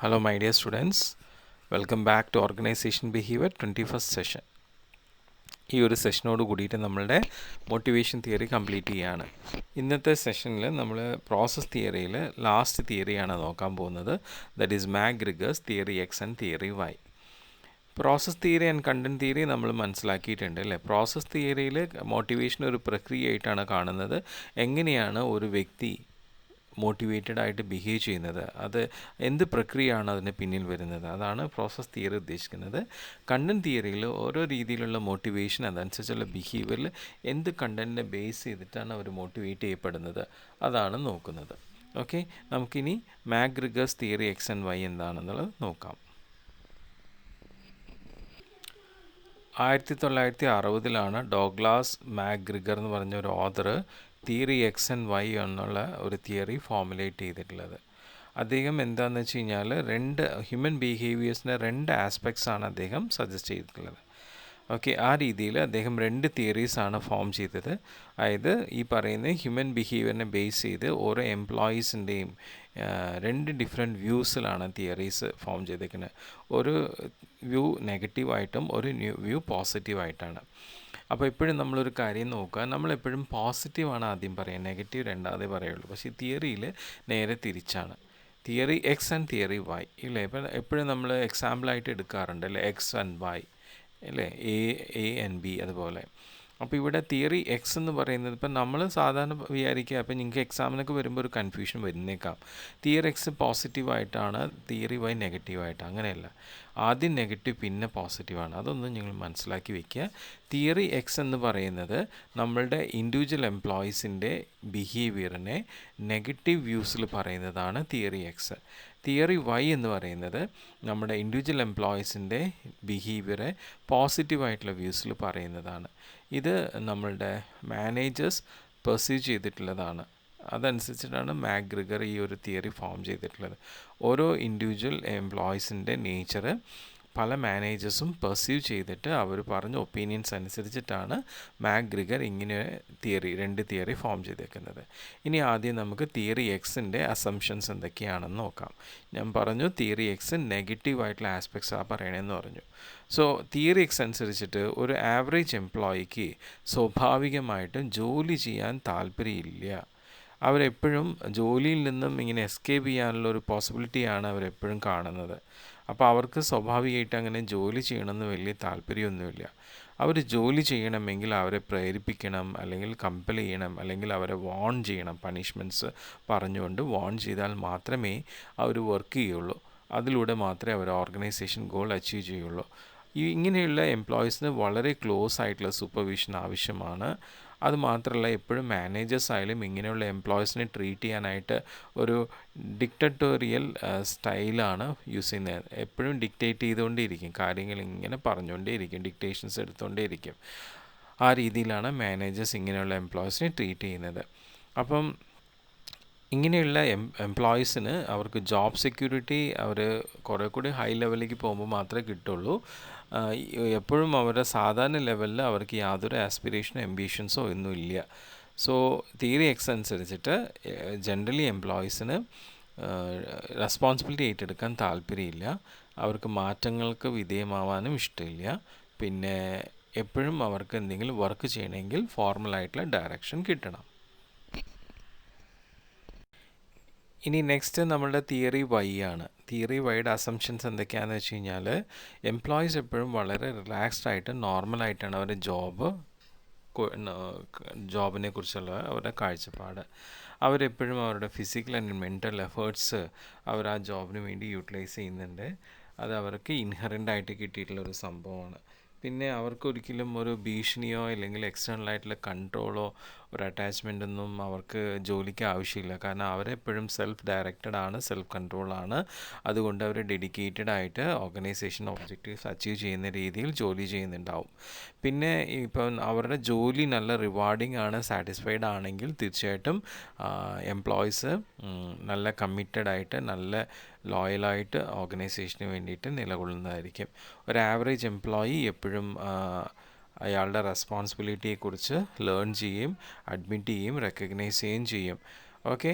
Hello my dear students, welcome back to Organization Behavior 21st session. ഈ ഒരു സെഷനോട് കൂടിയിട്ട് നമ്മളുടെ മോട്ടിവേഷൻ തിയറി കംപ്ലീറ്റ് ചെയ്യുകയാണ്. ഇന്നത്തെ സെഷനിൽ നമ്മൾ പ്രോസസ് തിയറിയിൽ ലാസ്റ്റ് തിയറിയാണ് നോക്കാൻ പോകുന്നത്. That is McGregor's theory X and theory Y. Process theory and content theory നമ്മൾ മനസ്സിലാക്കിയിട്ടുണ്ട് അല്ലേ. പ്രോസസ് തിയറിയിൽ മോട്ടിവേഷൻ ഒരു പ്രക്രിയയായിട്ടാണ് കാണുന്നത്. എങ്ങനെയാണ് ഒരു വ്യക്തി മോട്ടിവേറ്റഡ് ആയിട്ട് ബിഹേവ് ചെയ്യുന്നത്, അത് എന്ത് പ്രക്രിയയാണ് അതിന് പിന്നിൽ വരുന്നത്, അതാണ് പ്രോസസ് തിയറി ഉദ്ദേശിക്കുന്നത്. കണ്ടന്റ് തിയറിയിൽ ഓരോ രീതിയിലുള്ള മോട്ടിവേഷൻ അതനുസരിച്ചുള്ള ബിഹേവിയറിൽ എന്ത് കണ്ടന്റിനെ ബേസ് ചെയ്തിട്ടാണ് അവർ മോട്ടിവേറ്റ് ചെയ്യപ്പെടുന്നത് അതാണ് നോക്കുന്നത്. ഓക്കെ, നമുക്കിനി McGregor's theory X and Y എന്താണെന്നുള്ളത് നോക്കാം. 1960 ഡോഗ്ലാസ് മാഗ്രിഗർ എന്ന് പറഞ്ഞ ഒരു author theory X and Y എന്നുള്ള ഒരു തിയറി ഫോർമുലേറ്റ് ചെയ്തിട്ടുള്ളത്. അദ്ദേഹം എന്താണെന്ന് വെച്ച് കഴിഞ്ഞാൽ ഹ്യൂമൻ ബിഹേവിയേഴ്സിൻ്റെ 2 ആസ്പെക്ട്സാണ് അദ്ദേഹം സജസ്റ്റ് ചെയ്തിട്ടുള്ളത്. ഓക്കെ, ആ രീതിയിൽ അദ്ദേഹം 2 തിയറീസാണ് ഫോം ചെയ്തത്. അതായത് ഈ പറയുന്ന ഹ്യൂമൻ ബിഹേവിയറിനെ ബേസ് ചെയ്ത് ഓരോ എംപ്ലോയീസിൻ്റെയും 2 ഡിഫറെൻറ്റ് വ്യൂസിലാണ് തിയറീസ് ഫോം ചെയ്തേക്കുന്നത്. ഒരു വ്യൂ നെഗറ്റീവായിട്ടും ഒരു വ്യൂ പോസിറ്റീവായിട്ടാണ്. അപ്പോൾ എപ്പോഴും നമ്മളൊരു കാര്യം നോക്കുക, നമ്മളെപ്പോഴും പോസിറ്റീവാണ് ആദ്യം പറയുക, നെഗറ്റീവ് രണ്ടാമതേ പറയുള്ളൂ. പക്ഷേ തിയറിയിൽ നേരെ തിരിച്ചാണ്. Theory X and theory Y ഇല്ലേ. ഇപ്പം എപ്പോഴും നമ്മൾ എക്സാമ്പിളായിട്ട് എടുക്കാറുണ്ട് അല്ലേ, എക്സ് ആൻഡ് വൈ അല്ലേ, എ ആൻഡ് ബി അതുപോലെ. അപ്പോൾ ഇവിടെ തിയറി എക്സ് എന്ന് പറയുന്നത് ഇപ്പം നമ്മൾ സാധാരണ വിചാരിക്കുക, അപ്പം നിങ്ങൾക്ക് എക്സാമിനൊക്കെ വരുമ്പോൾ ഒരു കൺഫ്യൂഷൻ വരുന്നേക്കാം. തിയറി എക്സ് പോസിറ്റീവായിട്ടാണ്, തിയറി വൈ നെഗറ്റീവായിട്ട്. അങ്ങനെയല്ല, ആദ്യം നെഗറ്റീവ് പിന്നെ പോസിറ്റീവാണ്. അതൊന്നും നിങ്ങൾ മനസ്സിലാക്കി വയ്ക്കുക. തിയറി എക്സ് എന്ന് പറയുന്നത് നമ്മളുടെ ഇൻഡിവിജ്വൽ എംപ്ലോയീസിൻ്റെ ബിഹേവിയറിനെ നെഗറ്റീവ് വ്യൂസിൽ പറയുന്നതാണ് തിയറി എക്സ്. തിയറി വൈ എന്ന് പറയുന്നത് നമ്മുടെ ഇൻഡിവിജ്വൽ എംപ്ലോയീസിൻ്റെ ബിഹേവിയറെ പോസിറ്റീവായിട്ടുള്ള വ്യൂസിൽ പറയുന്നതാണ്. ഇത് നമ്മളുടെ മാനേജേഴ്സ് പെർസീവ് ചെയ്തിട്ടുള്ളതാണ്. അതനുസരിച്ചിട്ടാണ് മാഗ്രിഗർ ഈ ഒരു തിയറി ഫോം ചെയ്തിട്ടുള്ളത്. ഓരോ ഇൻഡിവിജ്വൽ എംപ്ലോയീസിൻ്റെ നേച്ചർ പല മാനേജേഴ്സും പെർസീവ് ചെയ്തിട്ട് അവർ പറഞ്ഞ ഒപ്പീനിയൻസ് അനുസരിച്ചിട്ടാണ് മാഗ്രിഗർ ഇങ്ങനെ 2 തിയറി ഫോം ചെയ്തേക്കുന്നത്. ഇനി ആദ്യം നമുക്ക് തിയറി എക്സിൻ്റെ അസംഷൻസ് എന്തൊക്കെയാണെന്ന് നോക്കാം. ഞാൻ പറഞ്ഞു തിയറി എക്സ് നെഗറ്റീവായിട്ടുള്ള ആസ്പെക്ട്സാണ് പറയണമെന്ന് പറഞ്ഞു. സോ തിയറി എക്സ് അനുസരിച്ചിട്ട് ഒരു ആവറേജ് എംപ്ലോയിക്ക് സ്വാഭാവികമായിട്ടും ജോലി ചെയ്യാൻ താല്പര്യമില്ല. അവരെപ്പോഴും ജോലിയിൽ നിന്നും ഇങ്ങനെ എസ്കേപ്പ് ചെയ്യാനുള്ള ഒരു പോസിബിലിറ്റിയാണ് അവരെപ്പോഴും കാണുന്നത്. അപ്പോൾ അവർക്ക് സ്വാഭാവികമായിട്ട് അങ്ങനെ ജോലി ചെയ്യണമെന്ന് വലിയ താല്പര്യമൊന്നുമില്ല. അവർ ജോലി ചെയ്യണമെങ്കിൽ അവരെ പ്രേരിപ്പിക്കണം, അല്ലെങ്കിൽ കമ്പൽ ചെയ്യണം, അല്ലെങ്കിൽ അവരെ വാൺ ചെയ്യണം. പണിഷ്മെൻറ്റ്സ് പറഞ്ഞുകൊണ്ട് വാൺ ചെയ്താൽ മാത്രമേ അവർ വർക്ക് ചെയ്യുള്ളൂ. അതിലൂടെ മാത്രമേ അവർ ഓർഗനൈസേഷൻ ഗോൾ അച്ചീവ് ചെയ്യുള്ളൂ. ഇങ്ങനെയുള്ള എംപ്ലോയീസിന് വളരെ ക്ലോസ് ആയിട്ടുള്ള സൂപ്പർവിഷൻ ആവശ്യമാണ്. അതുമാത്രമല്ല, എപ്പോഴും മാനേജേഴ്സ് ആയാലും ഇങ്ങനെയുള്ള എംപ്ലോയീസിനെ ട്രീറ്റ് ചെയ്യാനായിട്ട് ഒരു ഡിക്റ്ററ്റോറിയൽ സ്റ്റൈലാണ് യൂസ് ചെയ്യുന്നത്. എപ്പോഴും ഡിക്റ്റേറ്റ് ചെയ്തുകൊണ്ടേയിരിക്കും, കാര്യങ്ങൾ ഇങ്ങനെ പറഞ്ഞുകൊണ്ടേയിരിക്കും, ഡിക്റ്റേഷൻസ് എടുത്തുകൊണ്ടേയിരിക്കും. ആ രീതിയിലാണ് മാനേജേഴ്സ് ഇങ്ങനെയുള്ള എംപ്ലോയീസിനെ ട്രീറ്റ് ചെയ്യുന്നത്. അപ്പം ഇങ്ങനെയുള്ള എംപ്ലോയീസിന് അവർക്ക് ജോബ് സെക്യൂരിറ്റി അവർ കുറേ കൂടി ഹൈ ലെവലിലേക്ക് പോകുമ്പോൾ മാത്രമേ കിട്ടുള്ളൂ. എപ്പോഴും അവരുടെ സാധാരണ ലെവലിൽ അവർക്ക് യാതൊരു ആസ്പിറേഷനോ എംബിഷൻസോ ഒന്നുമില്ല. സോ തിയറി എക്സ് അനുസരിച്ചിട്ട് ജനറലി എംപ്ലോയീസിന് റെസ്പോൺസിബിലിറ്റി ഏറ്റെടുക്കാൻ താല്പര്യമില്ല. അവർക്ക് മാറ്റങ്ങൾക്ക് വിധേയമാവാനും ഇഷ്ടമില്ല. പിന്നെ എപ്പോഴും അവർക്ക് എന്തെങ്കിലും വർക്ക് ചെയ്യണമെങ്കിൽ ഫോർമലായിട്ടുള്ള ഡയറക്ഷൻ കിട്ടണം. ഇനി നെക്സ്റ്റ് നമ്മളുടെ തിയറി വൈ ആണ്. തിയറി വൈയുടെ അസംഷൻസ് എന്തൊക്കെയാണെന്ന് വെച്ച് കഴിഞ്ഞാൽ, എംപ്ലോയീസ് എപ്പോഴും വളരെ റിലാക്സ്ഡ് ആയിട്ട് നോർമലായിട്ടാണ് അവരുടെ ജോബിനെ കുറിച്ചുള്ള അവരുടെ കാഴ്ചപ്പാട്. അവരെപ്പോഴും അവരുടെ ഫിസിക്കൽ ആൻഡ് മെൻ്റൽ എഫേർട്സ് അവർ ആ ജോബിന് വേണ്ടി യൂട്ടിലൈസ് ചെയ്യുന്നുണ്ട്. അത് അവർക്ക് ഇൻഹറൻ്റ് ആയിട്ട് കിട്ടിയിട്ടുള്ളൊരു സംഭവമാണ്. പിന്നെ അവർക്കൊരിക്കലും ഒരു ഭീഷണിയോ അല്ലെങ്കിൽ എക്സ്റ്റേണലായിട്ടുള്ള കൺട്രോളോ ഒരു അറ്റാച്ച്മെൻ്റൊന്നും അവർക്ക് ജോലിക്ക് ആവശ്യമില്ല. കാരണം അവരെപ്പോഴും സെൽഫ് ഡയറക്റ്റഡ് ആണ്, സെൽഫ് കൺട്രോളാണ്. അതുകൊണ്ട് അവർ ഡെഡിക്കേറ്റഡ് ആയിട്ട് ഓർഗനൈസേഷൻ ഒബ്ജക്റ്റീവ്സ് അച്ചീവ് ചെയ്യുന്ന രീതിയിൽ ജോലി ചെയ്യുന്നുണ്ടാവും. പിന്നെ ഇപ്പം അവരുടെ ജോലി നല്ല റിവാർഡിംഗ് ആണ്, സാറ്റിസ്ഫൈഡ് ആണെങ്കിൽ തീർച്ചയായിട്ടും എംപ്ലോയീസ് നല്ല കമ്മിറ്റഡ് ആയിട്ട് നല്ല ലോയലായിട്ട് ഓർഗനൈസേഷന് വേണ്ടിയിട്ട് നിലകൊള്ളുന്നതായിരിക്കും. ഒരു ആവറേജ് എംപ്ലോയി എപ്പോഴും അയാളുടെ റെസ്പോൺസിബിലിറ്റിയെക്കുറിച്ച് ലേൺ ചെയ്യുകയും അഡ്മിറ്റ് ചെയ്യുകയും റെക്കഗ്നൈസ് ചെയ്യുകയും ചെയ്യും. ഓക്കെ,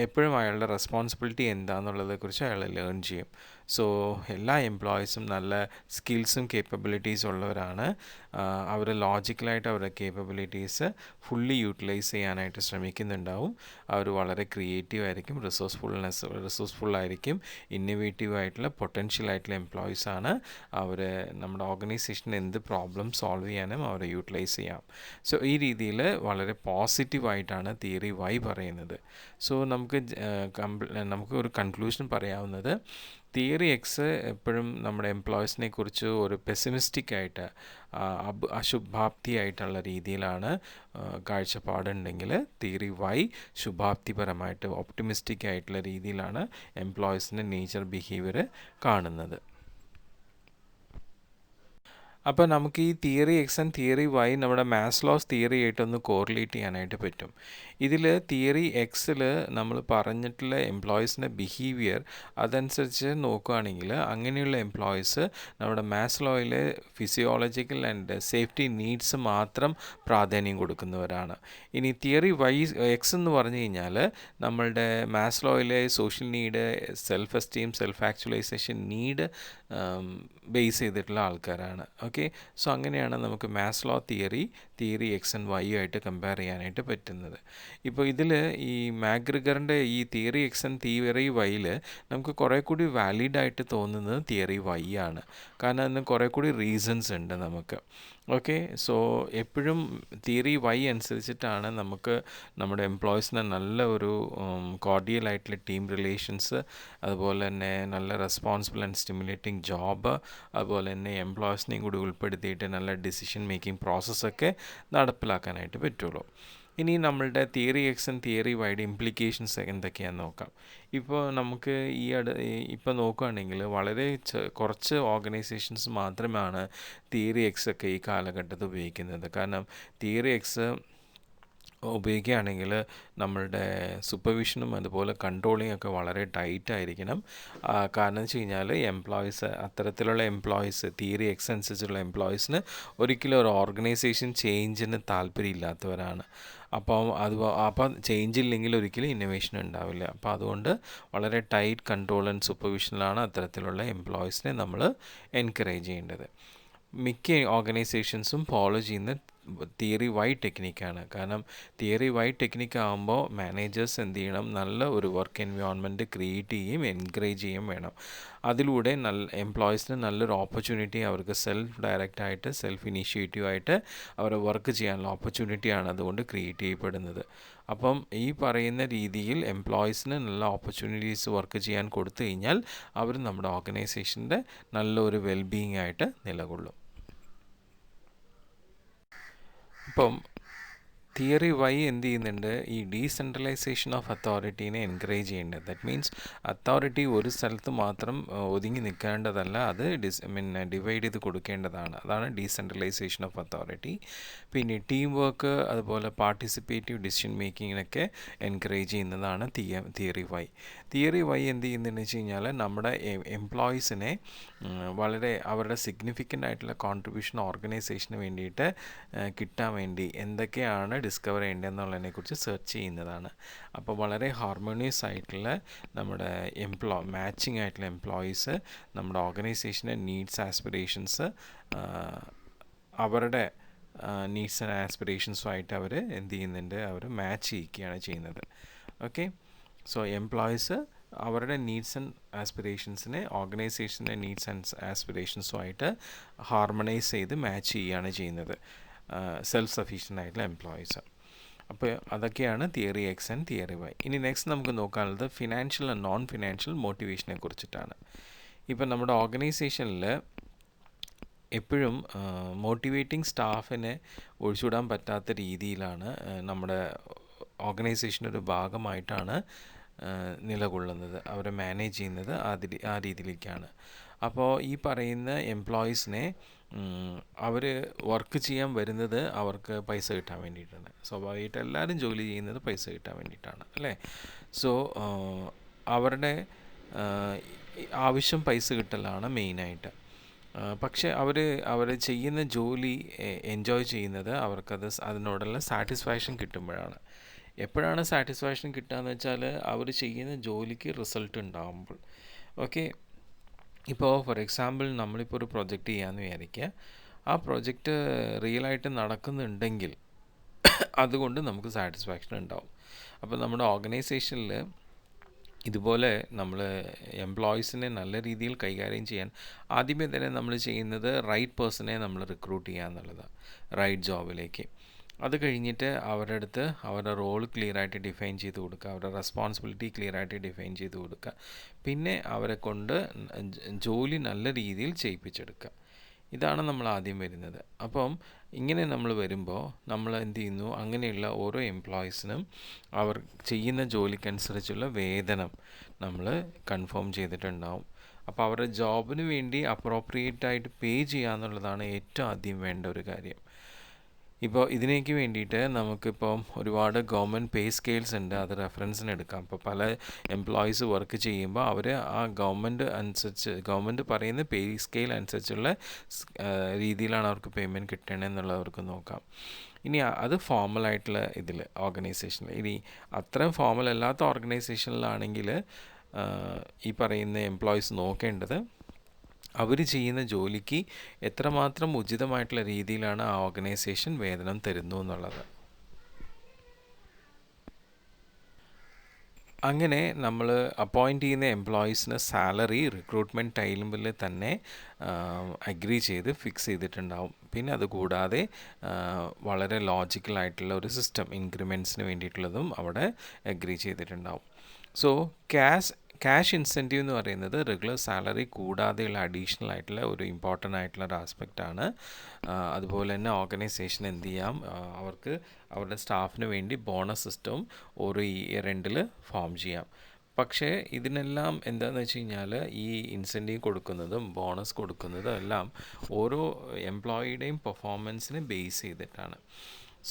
എപ്പോഴും അയാളുടെ റെസ്പോൺസിബിലിറ്റി എന്താണെന്നുള്ളതെക്കുറിച്ച് അയാൾ ലേൺ ചെയ്യും. സോ എല്ലാ എംപ്ലോയീസും നല്ല സ്കിൽസും കേപ്പബിലിറ്റീസും ഉള്ളവരാണ്. അവർ ലോജിക്കലായിട്ട് അവരുടെ കേപ്പബിലിറ്റീസ് ഫുള്ളി യൂട്ടിലൈസ് ചെയ്യാനായിട്ട് ശ്രമിക്കുന്നുണ്ടാവും. അവർ വളരെ ക്രിയേറ്റീവ് ആയിരിക്കും, റിസോഴ്സ്ഫുള്ളായിരിക്കും, ഇന്നൊവേറ്റീവ് ആയിട്ടുള്ള പൊട്ടൻഷ്യൽ ആയിട്ടുള്ള എംപ്ലോയീസാണ്. അവർ നമ്മുടെ ഓർഗനൈസേഷന് എന്ത് പ്രോബ്ലം സോൾവ് ചെയ്യാനും അവരെ യൂട്ടിലൈസ് ചെയ്യാം. സോ ഈ രീതിയിൽ വളരെ പോസിറ്റീവായിട്ടാണ് തിയറി വൈ പറയുന്നത്. സോ നമുക്ക് ഒരു കൺക്ലൂഷൻ പറയാവുന്നത്, തിയറി എക്സ് എപ്പോഴും നമ്മുടെ എംപ്ലോയീസിനെ കുറിച്ച് ഒരു പെസിമിസ്റ്റിക് ആയിട്ട് അശുഭാപ്തിയായിട്ടുള്ള രീതിയിലാണ് കാഴ്ചപ്പാടുണ്ടെങ്കിൽ, തിയറി വൈ ശുഭാപ്തിപരമായിട്ട് ഓപ്റ്റിമിസ്റ്റിക് ആയിട്ടുള്ള രീതിയിലാണ് എംപ്ലോയീസിൻ്റെ നേച്ചർ ബിഹേവിയർ കാണുന്നത്. അപ്പോൾ നമുക്ക് ഈ theory X and theory Y നമ്മുടെ മാസ്ലോസ് തിയറി ആയിട്ടൊന്ന് കോറിലേറ്റ് ചെയ്യാനായിട്ട് പറ്റും. ഇതിൽ തിയറി എക്സിൽ നമ്മൾ പറഞ്ഞിട്ടുള്ള എംപ്ലോയീസിൻ്റെ ബിഹേവിയർ അതനുസരിച്ച് നോക്കുകയാണെങ്കിൽ അങ്ങനെയുള്ള എംപ്ലോയീസ് നമ്മുടെ മാസ്ലോയിലെ ഫിസിയോളജിക്കൽ ആൻഡ് സേഫ്റ്റി നീഡ്സ് മാത്രം പ്രാധാന്യം കൊടുക്കുന്നവരാണ്. ഇനി തിയറി വൈ എക്സ് എന്ന് പറഞ്ഞു കഴിഞ്ഞാൽ നമ്മളുടെ മാസ്ലോയിലെ social need, self esteem, self actualisation need base ചെയ്തിട്ടുള്ള ആൾക്കാരാണ്. ഓക്കെ, സോ അങ്ങനെയാണ് നമുക്ക് Maslow theory X and Y ആയിട്ട് കമ്പയർ ചെയ്യാനായിട്ട് പറ്റുന്നത്. ഇപ്പോൾ ഇതിൽ ഈ മാഗ്രിഗറിൻ്റെ ഈ തിയറി എക്സ് ആൻഡ് തിയറി വൈയിൽ നമുക്ക് കുറേ കൂടി വാലിഡായിട്ട് തോന്നുന്നത് തിയറി വൈ ആണ്. കാരണം അതിന് കുറേ കൂടി റീസൺസ് ഉണ്ട് നമുക്ക്. ഓക്കെ, സോ എപ്പോഴും തിയറി വൈ അനുസരിച്ചിട്ടാണ് നമുക്ക് നമ്മുടെ എംപ്ലോയീസിന് നല്ല ഒരു കോർഡിയലായിട്ടുള്ള ടീം റിലേഷൻസ്, അതുപോലെ തന്നെ നല്ല റെസ്പോൺസിബിൾ ആൻഡ് സ്റ്റിമുലേറ്റിംഗ് ജോബ്, അതുപോലെ തന്നെ എംപ്ലോയീസിനെയും കൂടി ഉൾപ്പെടുത്തിയിട്ട് നല്ല ഡിസിഷൻ മേക്കിംഗ് പ്രോസസ്സൊക്കെ നടപ്പിലാക്കാനായിട്ട് പറ്റുള്ളൂ. ഇനി നമ്മളുടെ തിയറി എക്സ് ആൻഡ് തിയറി വൈയുടെ ഇംപ്ലിക്കേഷൻസ് എന്തൊക്കെയാണെന്ന് നോക്കാം. ഇപ്പോൾ നമുക്ക് ഇപ്പോൾ നോക്കുകയാണെങ്കിൽ വളരെ കുറച്ച് ഓർഗനൈസേഷൻസ് മാത്രമാണ് തിയറി എക്സ് ഒക്കെ ഈ കാലഘട്ടത്തിൽ ഉപയോഗിക്കുന്നത്. കാരണം തിയറി എക്സ് ഉപയോഗിക്കുകയാണെങ്കിൽ നമ്മളുടെ സൂപ്പർവിഷനും അതുപോലെ കൺട്രോളിങ് ഒക്കെ വളരെ ടൈറ്റ് ആയിരിക്കണം. കാരണം വെച്ച് കഴിഞ്ഞാൽ അത്തരത്തിലുള്ള എംപ്ലോയീസ്, തിയറി എക്സ് അനുസരിച്ചുള്ള എംപ്ലോയീസിന് ഒരിക്കലും ഒരു ഓർഗനൈസേഷൻ ചേഞ്ചിന് താല്പര്യമില്ലാത്തവരാണ്. അപ്പം ചേഞ്ച് ഇല്ലെങ്കിൽ ഒരിക്കലും ഇന്നോവേഷൻ ഉണ്ടാവില്ല. അപ്പോൾ അതുകൊണ്ട് വളരെ ടൈറ്റ് കൺട്രോൾ ആൻഡ് സൂപ്പർവിഷനിലാണ് അത്തരത്തിലുള്ള എംപ്ലോയീസിനെ നമ്മൾ എൻകറേജ് ചെയ്യേണ്ടത്. മിക്ക ഓർഗനൈസേഷൻസും ഫോളോ ചെയ്യുന്ന തിയറി വൈ ടെക്നിക്കാണ്. കാരണം തിയറി വൈ ടെക്നിക്ക് ആകുമ്പോൾ മാനേജേഴ്സ് എന്ത് ചെയ്യണം, നല്ല ഒരു വർക്ക് എൻവയോൺമെൻറ്റ് ക്രിയേറ്റ് ചെയ്യുകയും എൻകറേജ് ചെയ്യുകയും വേണം. അതിലൂടെ എംപ്ലോയീസിന് നല്ലൊരു ഓപ്പർച്യൂണിറ്റി, അവർക്ക് സെൽഫ് ഡയറക്റ്റായിട്ട് സെൽഫ് ഇനീഷ്യേറ്റീവായിട്ട് അവരെ വർക്ക് ചെയ്യാനുള്ള ഓപ്പർച്യൂണിറ്റിയാണ് അതുകൊണ്ട് ക്രിയേറ്റ് ചെയ്യപ്പെടുന്നത്. അപ്പം ഈ പറയുന്ന രീതിയിൽ എംപ്ലോയീസിന് നല്ല ഓപ്പർച്യൂണിറ്റീസ് വർക്ക് ചെയ്യാൻ കൊടുത്തു കഴിഞ്ഞാൽ അവർ നമ്മുടെ ഓർഗനൈസേഷൻ്റെ നല്ലൊരു വെൽബീയിങ് ആയിട്ട് നിലകൊള്ളും. ഇപ്പം തിയറി വൈ എന്ത് ചെയ്യുന്നുണ്ട്, ഈ ഡീസെൻട്രലൈസേഷൻ ഓഫ് അതോറിറ്റീനെ എൻകറേജ് ചെയ്യേണ്ടത്. ദാറ്റ് മീൻസ് അതോറിറ്റി ഒരു സ്ഥലത്ത് മാത്രം ഒതുങ്ങി നിൽക്കേണ്ടതല്ല, അത് ഡിവൈഡ് ചെയ്ത് കൊടുക്കേണ്ടതാണ്. അതാണ് ഡീസെൻട്രലൈസേഷൻ ഓഫ് അതോറിറ്റി. പിന്നെ ടീം വർക്ക്, അതുപോലെ പാർട്ടിസിപ്പേറ്റീവ് ഡിസിഷൻ മേക്കിങ്ങിനൊക്കെ എൻകറേജ് ചെയ്യുന്നതാണ് തിയറി വൈ. തിയറി വൈ എന്ത് ചെയ്യുന്നതെന്ന് വെച്ച് കഴിഞ്ഞാൽ നമ്മുടെ എംപ്ലോയീസിനെ വളരെ അവരുടെ സിഗ്നിഫിക്കൻ്റ് ആയിട്ടുള്ള കോൺട്രിബ്യൂഷൻ ഓർഗനൈസേഷന് വേണ്ടിയിട്ട് കിട്ടാൻ വേണ്ടി എന്തൊക്കെയാണ് ഡിസ്കവർ ചെയ്യേണ്ടതെന്നുള്ളതിനെക്കുറിച്ച് സെർച്ച് ചെയ്യുന്നതാണ്. അപ്പോൾ വളരെ ഹാർമോണിയസ് ആയിട്ടുള്ള നമ്മുടെ മാച്ചിങ് ആയിട്ടുള്ള എംപ്ലോയീസ് നമ്മുടെ ഓർഗനൈസേഷൻ്റെ നീഡ്സ്, ആസ്പിറേഷൻസ്, അവരുടെ നീഡ്സ് ആൻഡ് ആസ്പിറേഷൻസുമായിട്ട് അവർ എന്ത് ചെയ്യുന്നുണ്ട്, അവർ മാച്ച് ചെയ്യിക്കുകയാണ് ചെയ്യുന്നത്. ഓക്കെ, സോ എംപ്ലോയീസ് അവരുടെ നീഡ്സ് ആൻഡ് ആസ്പിറേഷൻസിനെ ഓർഗനൈസേഷൻ്റെ നീഡ്സ് ആൻഡ് ആസ്പിറേഷൻസുമായിട്ട് ഹാർമണൈസ് ചെയ്ത് മാച്ച് ചെയ്യുകയാണ് ചെയ്യുന്നത് സെൽഫ് സഫീഷ്യൻ്റ് ആയിട്ടുള്ള എംപ്ലോയീസ്. അപ്പോൾ അതൊക്കെയാണ് theory X and theory Y. ഇനി നെക്സ്റ്റ് നമുക്ക് നോക്കാനുള്ളത് ഫിനാൻഷ്യൽ ആൻഡ് നോൺ ഫിനാൻഷ്യൽ മോട്ടിവേഷനെ കുറിച്ചിട്ടാണ്. ഇപ്പം നമ്മുടെ ഓർഗനൈസേഷനിൽ എപ്പോഴും മോട്ടിവേറ്റിംഗ് സ്റ്റാഫിനെ ഒഴിച്ചുവിടാൻ പറ്റാത്ത രീതിയിലാണ് നമ്മുടെ ഓർഗനൈസേഷൻ്റെ ഒരു ഭാഗമായിട്ടാണ് നിലകൊള്ളുന്നത്, അവരെ മാനേജ് ചെയ്യുന്നത് ആ രീതിയിലേക്കാണ്. അപ്പോൾ ഈ പറയുന്ന എംപ്ലോയീസിനെ അവർ വർക്ക് ചെയ്യാൻ വരുന്നത് അവർക്ക് പൈസ കിട്ടാൻ വേണ്ടിയിട്ടാണ്. സ്വാഭാവികമായിട്ട് എല്ലാവരും ജോലി ചെയ്യുന്നത് പൈസ കിട്ടാൻ വേണ്ടിയിട്ടാണ്, അല്ലേ? സോ അവരുടെ ആവശ്യം പൈസ കിട്ടലാണ് മെയിനായിട്ട്. പക്ഷേ അവർ ചെയ്യുന്ന ജോലി എൻജോയ് ചെയ്യുന്നത് അവർക്കത് അതിനോടുള്ള സാറ്റിസ്ഫാക്ഷൻ കിട്ടുമ്പോഴാണ്. എപ്പോഴാണ് സാറ്റിസ്ഫാക്ഷൻ കിട്ടുകയെന്ന് വെച്ചാൽ അവർ ചെയ്യുന്ന ജോലിക്ക് റിസൾട്ട് ഉണ്ടാകുമ്പോൾ. ഓക്കെ, ഇപ്പോൾ ഫോർ എക്സാമ്പിൾ നമ്മളിപ്പോൾ ഒരു പ്രൊജക്റ്റ് ചെയ്യാമെന്ന് വിചാരിക്കുക. ആ പ്രൊജക്റ്റ് റിയലായിട്ട് നടക്കുന്നുണ്ടെങ്കിൽ അതുകൊണ്ട് നമുക്ക് സാറ്റിസ്ഫാക്ഷൻ ഉണ്ടാവും. അപ്പോൾ നമ്മുടെ ഓർഗനൈസേഷനിൽ ഇതുപോലെ നമ്മൾ എംപ്ലോയീസിനെ നല്ല രീതിയിൽ കൈകാര്യം ചെയ്യാൻ ആദ്യമേ തന്നെ നമ്മൾ ചെയ്യുന്നത് റൈറ്റ് പേഴ്സണെ നമ്മൾ റിക്രൂട്ട് ചെയ്യുക എന്നുള്ളതാണ്, റൈറ്റ് ജോബിലേക്ക്. അത് കഴിഞ്ഞിട്ട് അവരുടെ അടുത്ത് അവരുടെ റോൾ ക്ലിയറായിട്ട് ഡിഫൈൻ ചെയ്ത് കൊടുക്കുക, അവരുടെ റെസ്പോൺസിബിലിറ്റി ക്ലിയറായിട്ട് ഡിഫൈൻ ചെയ്ത് കൊടുക്കുക. പിന്നെ അവരെ കൊണ്ട് ജോലി നല്ല രീതിയിൽ ചെയ്യിപ്പിച്ചെടുക്കുക. ഇതാണ് നമ്മൾ ആദ്യം വരുന്നത്. അപ്പം ഇങ്ങനെ നമ്മൾ വരുമ്പോൾ നമ്മൾ എന്ത് ചെയ്യുന്നു, അങ്ങനെയുള്ള ഓരോ എംപ്ലോയീസിനും അവർ ചെയ്യുന്ന ജോലിക്കനുസരിച്ചുള്ള വേതനം നമ്മൾ കൺഫേം ചെയ്തിട്ടുണ്ടാവും. അപ്പോൾ അവരുടെ ജോബിന് വേണ്ടി അപ്രോപ്രിയേറ്റായിട്ട് പേ ചെയ്യുക എന്നുള്ളതാണ് ഏറ്റവും ആദ്യം വേണ്ട ഒരു കാര്യം. ഇപ്പോൾ ഇതിനേക്ക് വേണ്ടിയിട്ട് നമുക്കിപ്പം ഒരുപാട് ഗവൺമെൻറ് പേ സ്കെയിൽസ് ഉണ്ട്, അത് റെഫറൻസിന് എടുക്കാം. ഇപ്പോൾ പല എംപ്ലോയീസ് വർക്ക് ചെയ്യുമ്പോൾ അവർ ആ ഗവൺമെൻറ് പറയുന്ന പേ സ്കെയിൽ അനുസരിച്ചുള്ള രീതിയിലാണ് അവർക്ക് പേയ്മെൻറ്റ് കിട്ടണമെന്നുള്ളത് അവർക്ക് നോക്കാം. ഇനി അത് ഫോർമലായിട്ടുള്ള ഇതിൽ ഓർഗനൈസേഷനിൽ. ഇനി അത്രയും ഫോർമൽ അല്ലാത്ത ഓർഗനൈസേഷനിലാണെങ്കിൽ ഈ പറയുന്ന എംപ്ലോയീസ് നോക്കേണ്ടത് അവർ ചെയ്യുന്ന ജോലിക്ക് എത്രമാത്രം ഉചിതമായിട്ടുള്ള രീതിയിലാണ് ആ ഓർഗനൈസേഷൻ വേതനം തരുന്നു എന്നുള്ളത്. അങ്ങനെ നമ്മൾ അപ്പോയിൻ്റ് ചെയ്യുന്ന എംപ്ലോയീസിന് സാലറി റിക്രൂട്ട്മെൻറ്റ് ടൈമിൽ തന്നെ അഗ്രി ചെയ്ത് ഫിക്സ് ചെയ്തിട്ടുണ്ടാവും. പിന്നെ അതുകൂടാതെ വളരെ ലോജിക്കലായിട്ടുള്ള ഒരു സിസ്റ്റം ഇൻക്രിമെൻറ്റ്സിന് വേണ്ടിയിട്ടുള്ളതും അവിടെ അഗ്രി ചെയ്തിട്ടുണ്ടാവും. സോ ക്യാഷ് ഇൻസെൻറ്റീവ് എന്ന് പറയുന്നത് റെഗുലർ സാലറി കൂടാതെയുള്ള അഡീഷണൽ ആയിട്ടുള്ള ഒരു ഇമ്പോർട്ടൻ്റ് ആയിട്ടുള്ള ഒരു ആസ്പെക്റ്റാണ്. അതുപോലെ തന്നെ ഓർഗനൈസേഷൻ എന്ത് ചെയ്യാം, അവർക്ക് അവരുടെ സ്റ്റാഫിന് വേണ്ടി ബോണസ് സിസ്റ്റവും ഓരോ ഇയർ എൻഡിൽ ഫോം ചെയ്യാം. പക്ഷേ ഇതിനെല്ലാം എന്താണെന്ന് വെച്ച് കഴിഞ്ഞാൽ ഈ ഇൻസെൻറ്റീവ് കൊടുക്കുന്നതും ബോണസ് കൊടുക്കുന്നതും എല്ലാം ഓരോ എംപ്ലോയിയുടെയും പെർഫോമൻസിനെ ബേസ് ചെയ്തിട്ടാണ്.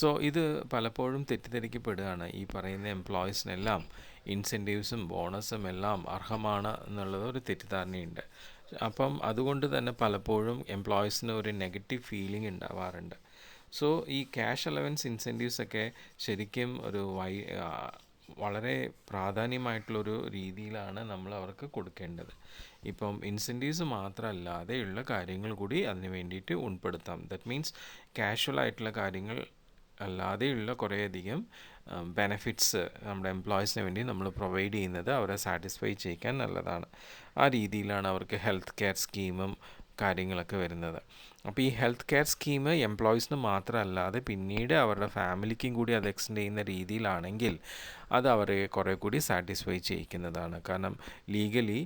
സോ ഇത് പലപ്പോഴും തെറ്റിദ്ധരിക്കപ്പെടുകയാണ്. ഈ പറയുന്ന എംപ്ലോയീസിനെല്ലാം ഇൻസെൻറ്റീവ്സും ബോണസും എല്ലാം അർഹമാണ് എന്നുള്ളത് ഒരു തെറ്റിദ്ധാരണയുണ്ട്. അപ്പം അതുകൊണ്ട് തന്നെ പലപ്പോഴും എംപ്ലോയീസിന് ഒരു നെഗറ്റീവ് ഫീലിംഗ് ഉണ്ടാവാറുണ്ട്. സോ ഈ ക്യാഷ് അലവൻസ് ഇൻസെൻറ്റീവ്സൊക്കെ ശരിക്കും ഒരു വളരെ പ്രാധാന്യമായിട്ടുള്ളൊരു രീതിയിലാണ് നമ്മൾ അവർക്ക് കൊടുക്കേണ്ടത്. ഇപ്പം ഇൻസെൻറ്റീവ്സ് മാത്രമല്ലാതെയുള്ള കാര്യങ്ങൾ കൂടി അതിന് വേണ്ടിയിട്ട് ഉൾപ്പെടുത്താം. ദറ്റ് മീൻസ് കാഷ്വൽ ആയിട്ടുള്ള കാര്യങ്ങൾ അല്ലാതെയുള്ള കുറേയധികം ബെനഫിറ്റ്സ് നമ്മുടെ എംപ്ലോയീസിന് വേണ്ടി നമ്മൾ പ്രൊവൈഡ് ചെയ്യുന്നത് അവരെ സാറ്റിസ്ഫൈ ചെയ്യിക്കാൻ നല്ലതാണ്. ആ രീതിയിലാണ് അവർക്ക് ഹെൽത്ത് കെയർ സ്കീമും കാര്യങ്ങളൊക്കെ വരുന്നത്. അപ്പോൾ ഈ ഹെൽത്ത് കെയർ സ്കീം എംപ്ലോയീസിന് മാത്രമല്ലാതെ പിന്നീട് അവരുടെ ഫാമിലിക്കും കൂടി അത് എക്സ്റ്റെൻഡ് ചെയ്യുന്ന രീതിയിലാണെങ്കിൽ അത് അവരെ കുറേ കൂടി സാറ്റിസ്ഫൈ ചെയ്യിക്കുന്നതാണ്. കാരണം ലീഗലി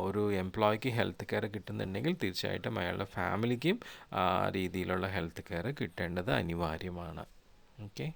ഒരു എംപ്ലോയിക്ക് ഹെൽത്ത് കെയർ കിട്ടുന്നുണ്ടെങ്കിൽ തീർച്ചയായിട്ടും അയാളുടെ ഫാമിലിക്കും ആ രീതിയിലുള്ള ഹെൽത്ത് കെയർ കിട്ടേണ്ടത് അനിവാര്യമാണ്. ഓക്കെ.